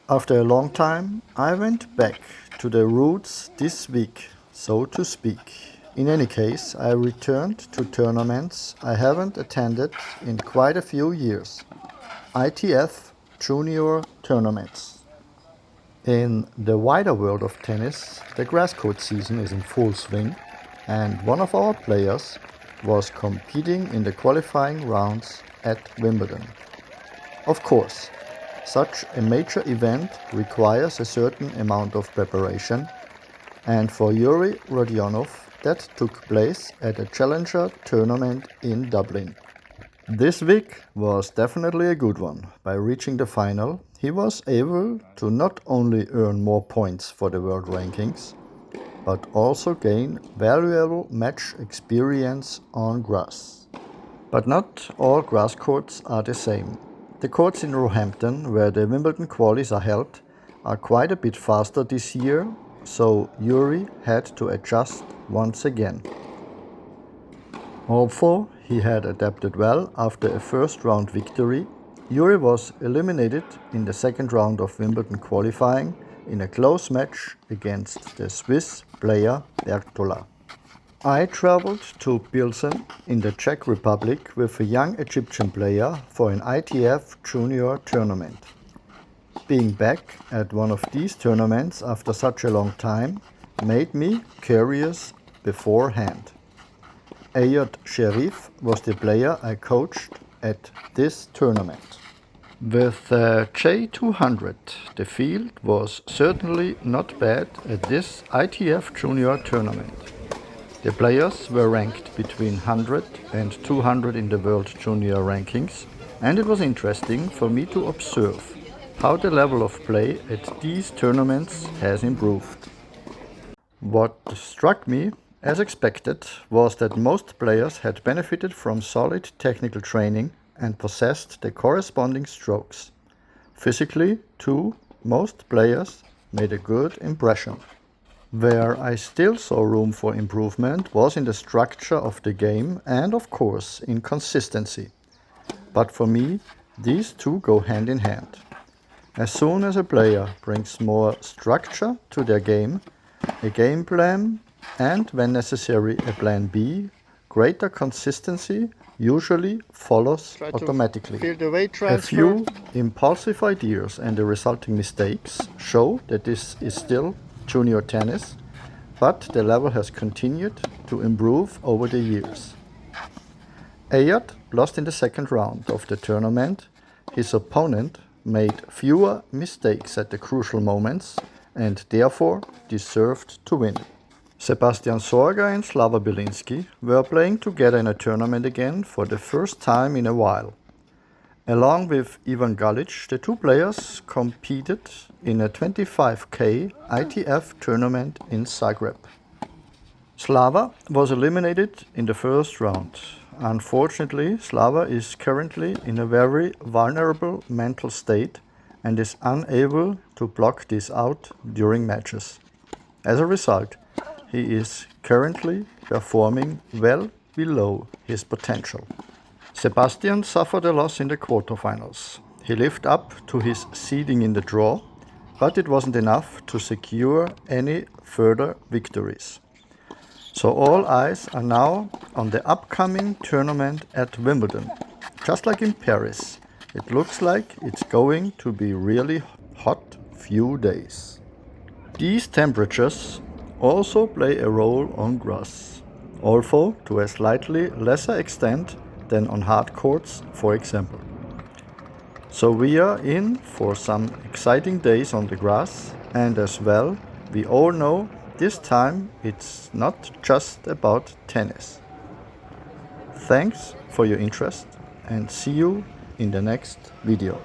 After a long time, I went back to the roots this week, so to speak. In any case, I returned to tournaments I haven't attended in quite a few years. ITF Junior Tournaments. In the wider world of tennis, the grass court season is in full swing, and one of our players was competing in the qualifying rounds at Wimbledon. Of course, such a major event requires a certain amount of preparation, and for Yuri Rodionov that took place at a Challenger tournament in Dublin. This week was definitely a good one. By reaching the final, he was able to not only earn more points for the world rankings, but also gain valuable match experience on grass. But not all grass courts are the same. The courts in Roehampton, where the Wimbledon qualies are held, are quite a bit faster this year, so Yuri had to adjust once again. Although he had adapted well after a first round victory, Yuri was eliminated in the second round of Wimbledon qualifying in a close match against the Swiss player Bertola. I traveled to Pilsen in the Czech Republic with a young Egyptian player for an ITF Junior tournament. Being back at one of these tournaments after such a long time made me curious beforehand. Ayad Sherif was the player I coached at this tournament. With J200, the field was certainly not bad at this ITF Junior tournament. The players were ranked between 100 and 200 in the World Junior rankings, and it was interesting for me to observe how the level of play at these tournaments has improved. What struck me, as expected, was that most players had benefited from solid technical training and possessed the corresponding strokes. Physically, too, most players made a good impression. Where I still saw room for improvement was in the structure of the game and, of course, in consistency. But for me, these two go hand in hand. As soon as a player brings more structure to their game, a game plan, and when necessary a plan B, greater consistency usually follows automatically. A few impulsive ideas and the resulting mistakes show that this is still junior tennis, but the level has continued to improve over the years. Ayad lost in the second round of the tournament. His opponent made fewer mistakes at the crucial moments and therefore deserved to win. Sebastian Sorga and Slava Bielinski were playing together in a tournament again for the first time in a while. Along with Ivan Galic, the two players competed in a 25K ITF tournament in Zagreb. Slava was eliminated in the first round. Unfortunately, Slava is currently in a very vulnerable mental state and is unable to block this out during matches. As a result, he is currently performing well below his potential. Sebastian suffered a loss in the quarterfinals. He lived up to his seeding in the draw, but it wasn't enough to secure any further victories. So all eyes are now on the upcoming tournament at Wimbledon. Just like in Paris, it looks like it's going to be really hot few days. These temperatures also play a role on grass, although to a slightly lesser extent than on hard courts, for example. So we are in for some exciting days on the grass, and as well, we all know this time it's not just about tennis. Thanks for your interest and see you in the next video.